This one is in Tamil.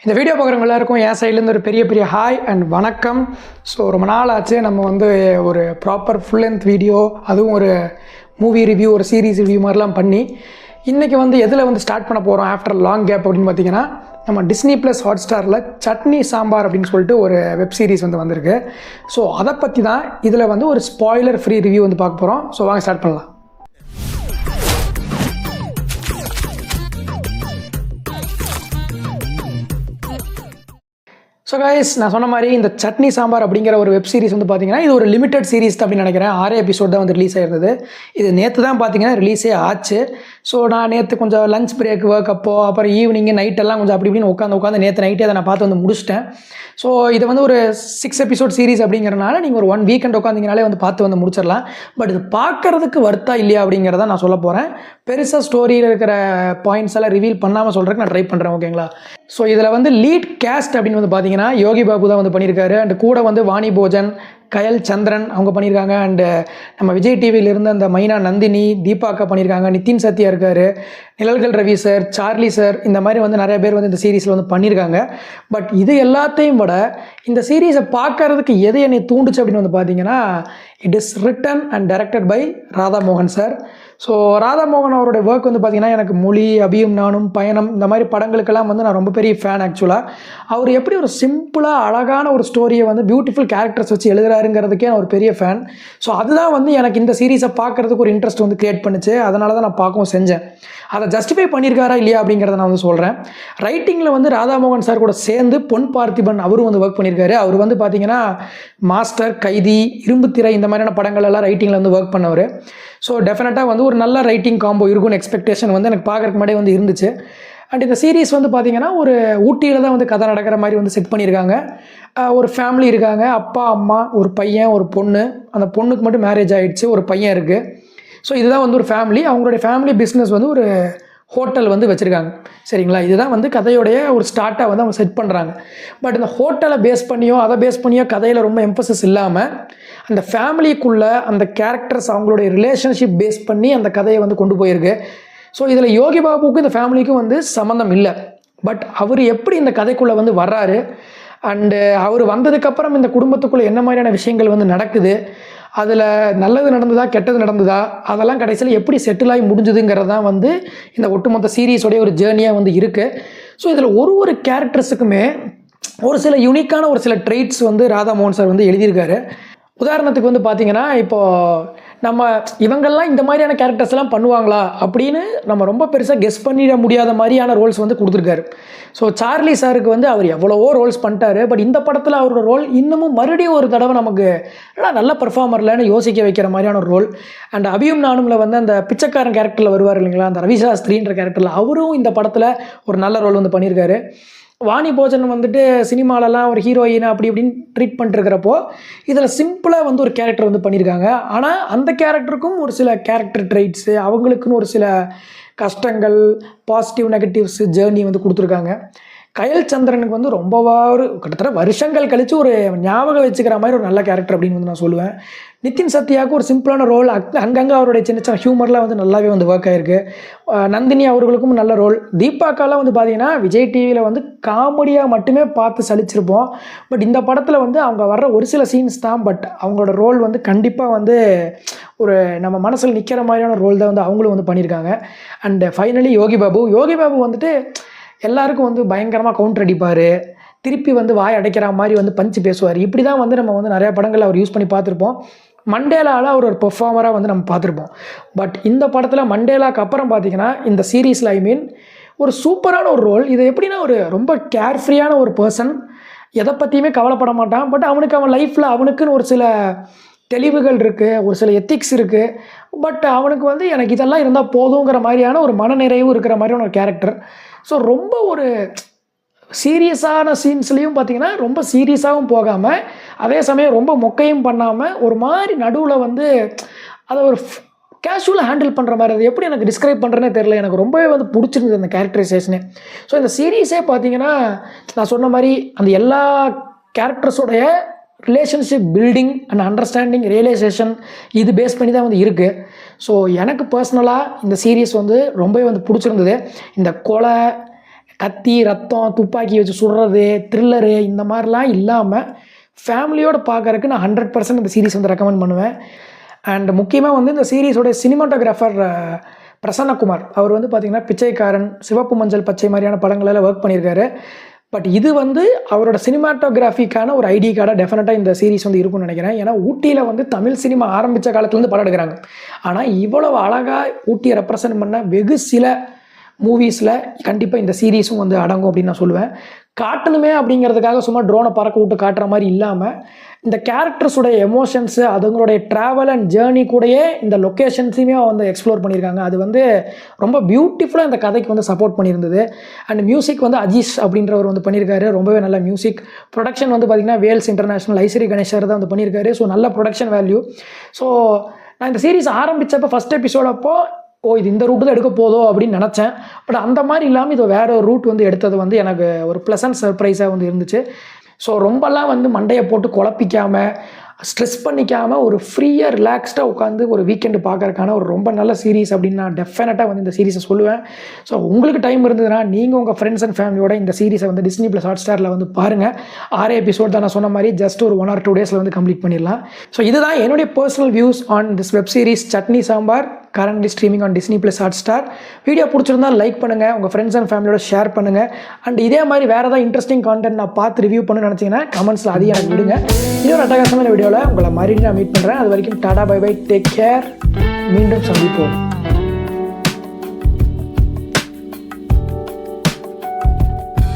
இந்த வீடியோ பார்க்குறவங்க எல்லாருக்கும் என் சைட்லேருந்து ஒரு பெரிய பெரிய ஹாய் அண்ட் வணக்கம். ஸோ ரொம்ப நாள் ஆச்சு நம்ம வந்து ஒரு ப்ராப்பர் ஃபுல் லென்த் வீடியோ, அதுவும் ஒரு மூவி ரிவ்யூ, ஒரு சீரீஸ் ரிவ்யூ மாதிரிலாம் பண்ணி இன்றைக்கி வந்து எதில் வந்து ஸ்டார்ட் பண்ண போகிறோம் ஆஃப்டர் லாங் கேப் அப்படின்னு பார்த்தீங்கன்னா, நம்ம டிஸ்னி ப்ளஸ் ஹாட்ஸ்டாரில் சட்னி சாம்பார் அப்படின்னு சொல்லிட்டு ஒரு வெப் சீரிஸ் வந்து வந்திருக்கு. ஸோ அதை பற்றி தான் இதில் வந்து ஒரு ஸ்பாய்லர் ஃப்ரீ ரிவ்யூ வந்து பார்க்க போகிறோம். ஸோ வாங்க ஸ்டார்ட் பண்ணலாம். ஸோ கைஸ், நான் சொன்ன மாதிரி இந்த சட்னி சாம்பார் அப்படிங்கிற ஒரு வெப் சீரிஸ் வந்து பார்த்தீங்கன்னா, இது ஒரு லிமிடெட் சீரிஸ் அப்படின்னு நினைக்கிறேன். 6 எபிசோட் தான் வந்து ரிலீஸ் ஆயிருந்தது. இது நேற்று தான் பார்த்தீங்கன்னா ரிலீஸே ஆச்சு. ஸோ நான் நேற்று கொஞ்சம் லஞ்ச் பிரேக் ஒர்க் அப்புறம் ஈவினிங்கு நைட்டெல்லாம் கொஞ்சம் அப்படி இப்படின்னு உட்காந்து நேற்று நைட்டே அதை நான் பார்த்து வந்து முடிச்சிட்டேன். ஸோ இது வந்து ஒரு 6 எபிசோட் சீரிஸ் அப்படிங்கிறனால நீங்கள் ஒரு 1 வீக்கெண்ட் உட்காந்திங்கனாலே வந்து பார்த்து வந்து முடிச்சிடலாம். பட் இது பார்க்குறதுக்கு வர்த்தா இல்லையா அப்படிங்கிறத நான் சொல்ல போகிறேன். பெருசாக ஸ்டோரியில் இருக்கிற பாயிண்ட்ஸ் எல்லாம் ரிவீல் பண்ணாமல் சொல்கிறதுக்கு நான் ட்ரை பண்ணுறேன். ஓகேங்களா? ஸோ இதில் வந்து லீட் கேஸ்ட் அப்படின்னு வந்து பார்த்தீங்கன்னா யோகி பாபு தான் வந்து பண்ணியிருக்காரு. அண்ட் கூட வந்து வாணி போஜன், கயல் சந்திரன் அவங்க பண்ணியிருக்காங்க. அண்டு நம்ம விஜய் டிவியிலிருந்து அந்த மைனா நந்தினி, தீபாக்கா பண்ணியிருக்காங்க. நிதின் சத்யா இருக்கார், நிழல்கள் ரவி சார், சார்லி சார், இந்த மாதிரி வந்து நிறைய பேர் வந்து இந்த சீரீஸில் வந்து பண்ணியிருக்காங்க. பட் இது எல்லாத்தையும் விட இந்த சீரீஸை பார்க்கறதுக்கு எது என்னை தூண்டுச்சு அப்படின்னு வந்து பார்த்தீங்கன்னா, it is written and directed by Radha மோகன் சார். ஸோ ராதா மோகன் அவருடைய ஒர்க் வந்து பார்த்திங்கன்னா, எனக்கு மொழி, அபியும் நானும், பயணம், இந்த மாதிரி படங்களுக்கெல்லாம் வந்து நான் ரொம்ப பெரிய ஃபேன். ஆக்சுவலாக அவர் எப்படி ஒரு சிம்பிளாக அழகான ஒரு ஸ்டோரியை வந்து பியூட்டிஃபுல் கேரக்டர்ஸ் வச்சு எழுதுறாருங்கிறதுக்கே நான் ஒரு பெரிய ஃபேன். ஸோ அதுதான் வந்து எனக்கு இந்த சீரீஸை பார்க்குறதுக்கு ஒரு இன்ட்ரெஸ்ட் வந்து க்ரியேட் பண்ணிச்சு. அதனால தான் நான் பார்க்கவும் செஞ்சேன். அதை ஜஸ்டிஃபை பண்ணியிருக்காரா இல்லையா அப்படிங்கிறத நான் வந்து சொல்கிறேன். ரைட்டிங்கில் வந்து ராதா மோகன் சார் கூட சேர்ந்து பொன் பார்த்திபன் அவரும் வந்து ஒர்க் பண்ணியிருக்காரு. அவர் வந்து பார்த்திங்கன்னா மாஸ்டர், கைதி, இரும்புத்திரை இந்த மாதிரியான படங்கள் எல்லாம் ரைட்டிங்கில் வந்து ஒர்க் பண்ணவர். ஸோ டெஃபினட்டாக வந்து ஒரு நல்ல ரைட்டிங் காம்போ இருக்கும்னு எக்ஸ்பெக்டேஷன் வந்து எனக்கு பார்க்குறதுக்கு முன்னாடி வந்து இருந்துச்சு. அண்ட் இந்த சீரீஸ் வந்து பார்த்திங்கன்னா ஒரு ஊட்டியில் தான் வந்து கதை நடக்கிற மாதிரி வந்து செட் பண்ணியிருக்காங்க. ஒரு ஃபேமிலி இருக்காங்க, அப்பா, அம்மா, ஒரு பையன், ஒரு பொண்ணு. அந்த பொண்ணுக்கு மட்டும் மேரேஜ் ஆகிடுச்சு, ஒரு பையன் இருக்குது. ஸோ இதுதான் வந்து ஒரு ஃபேமிலி. அவங்களுடைய ஃபேமிலி பிஸ்னஸ் வந்து ஒரு ஹோட்டல் வந்து வச்சுருக்காங்க. சரிங்களா? இதுதான் வந்து கதையோடைய ஒரு ஸ்டார்ட்டாக வந்து அவங்க செட் பண்ணுறாங்க. பட் இந்த ஹோட்டலை பேஸ் பண்ணியோ அதை பேஸ் பண்ணியோ கதையில் ரொம்ப எம்பசஸ் இல்லாமல் அந்த ஃபேமிலிக்குள்ளே அந்த கேரக்டர்ஸ் அவங்களுடைய ரிலேஷன்ஷிப் பேஸ் பண்ணி அந்த கதையை வந்து கொண்டு போயிருக்கு. ஸோ இதில் யோகி பாபுக்கும் இந்த ஃபேமிலிக்கும் வந்து சம்மந்தம் இல்லை. பட் அவர் எப்படி இந்த கதைக்குள்ளே வந்து வர்றாரு, அண்டு அவர் வந்ததுக்கப்புறம் இந்த குடும்பத்துக்குள்ளே என்ன மாதிரியான விஷயங்கள் வந்து நடக்குது, அதில் நல்லது நடந்ததா கெட்டது நடந்ததா, அதெல்லாம் கடைசியில் எப்படி செட்டில் ஆகி முடிஞ்சுதுங்கிறது தான் வந்து இந்த ஒட்டுமொத்த சீரீஸோடைய ஒரு ஜேர்னியாக வந்து இருக்குது. ஸோ இதில் ஒரு கேரக்டர்ஸுக்குமே ஒரு சில யூனிக்கான ஒரு சில ட்ரெய்ட்ஸ் வந்து ராதா மோகன் சார் வந்து எழுதியிருக்காரு. உதாரணத்துக்கு வந்து பார்த்திங்கன்னா, இப்போது நம்ம இவங்கெல்லாம் இந்த மாதிரியான கேரக்டர்ஸ்லாம் பண்ணுவாங்களா அப்படின்னு நம்ம ரொம்ப பெருசாக கெஸ் பண்ணிட முடியாத மாதிரியான ரோல்ஸ் வந்து கொடுத்துருக்காரு. ஸோ சார்லி சாருக்கு வந்து அவர் எவ்வளவோ ரோல்ஸ் பண்ணிட்டாரு. பட் இந்த படத்தில் அவரோட ரோல் இன்னமும் மறுபடியும் ஒரு தடவை நமக்கு நல்ல பெர்ஃபார்மர்லன்னு யோசிக்க வைக்கிற மாதிரியான ஒரு ரோல். அண்ட் அபியும் நானும்ல வந்து அந்த பிச்சைக்காரன் கேரக்டரில் வருவார் இல்லைங்களா, அந்த ரவிசாஸ்திரின்ற கேரக்டரில் அவரும் இந்த படத்தில் ஒரு நல்ல ரோல் வந்து பண்ணியிருக்காரு. வாணி போஜன் வந்துட்டு சினிமாலெலாம் ஒரு ஹீரோயின் அப்படி இப்படின்னு ட்ரீட் பண்ணிட்டுருக்கிறப்போ இதில் சிம்பிளாக வந்து ஒரு கேரக்டர் வந்து பண்ணியிருக்காங்க. ஆனால் அந்த கேரக்டருக்கும் ஒரு சில கேரக்டர் ட்ரைட்ஸு, அவங்களுக்குன்னு ஒரு சில கஷ்டங்கள், பாசிட்டிவ் நெகட்டிவ்ஸு ஜேர்னி வந்து கொடுத்துருக்காங்க. கயல் சந்திரனுக்கு வந்து ரொம்ப கிட்டத்தட்ட வருஷங்கள் கழித்து ஒரு ஞாபகம் வச்சுக்கிற மாதிரி ஒரு நல்ல கேரக்டர் அப்படின்னு வந்து நான் சொல்லுவேன். நிதின் சத்யாவுக்கு ஒரு சிம்பிளான ரோல், அங்கங்கே அவருடைய சின்ன சின்ன ஹியூமர்லாம் வந்து நல்லாவே வந்து ஒர்க் ஆகிருக்கு. நந்தினி அவர்களுக்கும் நல்ல ரோல். தீபாக்காலாம் வந்து பார்த்திங்கன்னா விஜய் டிவியில் வந்து காமெடியாக மட்டுமே பார்த்து சலிச்சிருப்போம். பட் இந்த படத்தில் வந்து அவங்க வர்ற ஒரு சில சீன்ஸ் தான், பட் அவங்களோட ரோல் வந்து கண்டிப்பாக வந்து ஒரு நம்ம மனசில் நிற்கிற மாதிரியான ரோல் தான் வந்து அவங்களும் வந்து பண்ணியிருக்காங்க. அண்டு ஃபைனலி யோகி பாபு வந்துட்டு எல்லாருக்கும் வந்து பயங்கரமாக கவுண்டர் அடிப்பார், திருப்பி வந்து வாய் அடைக்கிற மாதிரி வந்து பஞ்சு பேசுவார். இப்படி தான் வந்து நம்ம வந்து நிறையா படங்கள் அவர் யூஸ் பண்ணி பார்த்துருப்போம். மண்டேலாவில் அவர் ஒரு பெர்ஃபார்மராக வந்து நம்ம பார்த்துருப்போம். பட் இந்த படத்தில் மண்டேலாவுக்கு அப்புறம் பார்த்திங்கன்னா இந்த சீரீஸில் ஒரு சூப்பரான ஒரு ரோல். இது எப்படின்னா ஒரு ரொம்ப கேர்ஃப்ரீயான ஒரு பர்சன், எதை பற்றியுமே கவலைப்பட மாட்டான். பட் அவன் லைஃப்பில் அவனுக்குன்னு ஒரு சில தெளிவுகள் இருக்குது, ஒரு சில எத்திக்ஸ் இருக்குது. பட் அவனுக்கு வந்து எனக்கு இதெல்லாம் இருந்தால் போதுங்கிற மாதிரியான ஒரு மனநிறைவு இருக்கிற மாதிரியான ஒரு கேரக்டர். ஸோ ரொம்ப ஒரு சீரியஸான சீன்ஸ்லேயும் பார்த்திங்கன்னா ரொம்ப சீரியஸாகவும் போகாமல், அதே சமயம் ரொம்ப மொக்கையும் பண்ணாமல், ஒரு மாதிரி நடுவில் வந்து அதை ஒரு கேஷுவலாக ஹேண்டில் பண்ணுற மாதிரி. அது எப்படி எனக்கு டிஸ்கிரைப் பண்ணுறேன்னே தெரியல, எனக்கு ரொம்பவே வந்து பிடிச்சிருந்தது அந்த கேரக்டரைசேஷனே. ஸோ இந்த சீரீஸே பார்த்திங்கன்னா நான் சொன்ன மாதிரி அந்த எல்லா கேரக்டர்ஸோடைய relationship building and understanding, realization இது பேஸ் பண்ணி தான் வந்து இருக்குது. ஸோ எனக்கு பர்சனலாக இந்த சீரீஸ் வந்து ரொம்பவே வந்து பிடிச்சிருந்தது. இந்த கொலை, கத்தி ரத்தம் துப்பாக்கி வச்சு சுடுறது த்ரில்லரு இந்த மாதிரிலாம் இல்லாமல் ஃபேமிலியோடு பார்க்குறதுக்கு நான் 100% இந்த சீரிஸ் வந்து ரெக்கமெண்ட் பண்ணுவேன். அண்ட் முக்கியமாக வந்து இந்த சீரீஸோட சினிமாட்டோகிராஃபர் பிரசன்னகுமார் அவர் வந்து பார்த்திங்கன்னா பிச்சைக்காரன், சிவப்பு மஞ்சள் பச்சை மாதிரியான படங்களெல்லாம் ஒர்க் பண்ணியிருக்காரு. பட் இது வந்து அவரோட சினிமாட்டோகிராஃபிக்கான ஒரு ஐடி கார்டாக டெஃபினட்டாக இந்த சீரிஸ் வந்து இருக்கும்னு நினைக்கிறேன். ஏன்னா ஊட்டியில் வந்து தமிழ் சினிமா ஆரம்பித்த காலத்துலேருந்து படம் எடுக்கிறாங்க. ஆனால் இவ்வளவு அழகாக ஊட்டியை ரெப்ரசன்ட் பண்ண வெகு சில மூவிஸில் கண்டிப்பாக இந்த சீரீஸும் வந்து அடங்கும் அப்படின்னு நான் சொல்லுவேன். காட்டணுமே அப்படிங்கிறதுக்காக சும்மா ட்ரோனை பறக்க விட்டு காட்டுற மாதிரி இல்லாமல் இந்த கேரக்டர்ஸோடைய எமோஷன்ஸு அதுங்களுடைய ட்ராவல் அண்ட் ஜேர்னி கூடயே இந்த லொக்கேஷன்ஸையுமே வந்து எக்ஸ்ப்ளோர் பண்ணியிருக்காங்க. அது வந்து ரொம்ப பியூட்டிஃபுல்லாக இந்த கதைக்கு வந்து சப்போர்ட் பண்ணியிருந்தது. அண்ட் மியூசிக் வந்து அஜீஷ் அப்படின்றவர் வந்து பண்ணியிருக்காரு. ரொம்பவே நல்ல மியூசிக் ப்ரொடக்ஷன் வந்து பார்த்திங்கன்னா வேல்ஸ் இன்டர்நேஷனல் ஐஸ்வரி கணேஷர் தான் வந்து பண்ணியிருக்காரு. ஸோ நல்ல ப்ரொடக்ஷன் வேல்யூ. ஸோ நான் இந்த சீரிஸ் ஆரம்பித்தப்போ ஃபஸ்ட் எபிசோட் அப்போ இது இந்த ரூட்டு தான் எடுக்க போதோ அப்படின்னு நினச்சேன். பட் அந்த மாதிரி இல்லாமல் இது வேற ஒரு ரூட் வந்து எடுத்தது வந்து எனக்கு ஒரு ப்ளசன்ட் சர்ப்ரைஸாக வந்து இருந்துச்சு. ஸோ ரொம்பலாம் வந்து மண்டையை போட்டு குழப்பிக்காமல் ஸ்ட்ரெஸ் பண்ணிக்காமல் ஒரு ஃப்ரீயாக ரிலாக்ஸ்டாக உட்காந்து ஒரு வீக்கெண்டு பார்க்கறதுக்கான ஒரு ரொம்ப நல்ல சீரிஸ் அப்படின்னு நான் டெஃபினட்டாக வந்து இந்த சீரிஸை சொல்லுவேன். ஸோ உங்களுக்கு டைம் இருந்ததுன்னா நீங்கள் உங்கள் ஃப்ரெண்ட்ஸ் அண்ட் ஃபேமிலியோட இந்த சீரிஸை வந்து Disney+ Hotstarல வந்து பாருங்கள். 6 எபிசோட் தான் நான் சொன்ன மாதிரி ஜஸ்ட் ஒரு 1 or 2 டேஸில் வந்து கம்ப்ளீட் பண்ணிடலாம். ஸோ இதுதான் என்னுடைய personal views on this web series chutney sambar currently streaming on Disney+ Hotstar. Video பிடிச்சிருந்தா லைக் பண்ணுங்கள், உங்கள் ஃப்ரெண்ட்ஸ் அண்ட் ஃபேமிலியோட ஷேர் பண்ணுங்கள். அண்ட் இதே மாதிரி வேறு ஏதாவது இன்ட்ரெஸ்டிங் கான்டென்ட் நான் பார்த்து ரிவ்யூ பண்ணணும்னு நினச்சிங்கன்னா கமெண்ட்ஸில் அதையும் எனக்கு விடுங்க. இன்னொரு அட்டகாசமான வீடியோவில் உங்களை மறுபடியும் நான் மீட் பண்ணுறேன். அது வரைக்கும் tata bye bye, take care, மீண்டும் சந்திப்போம்.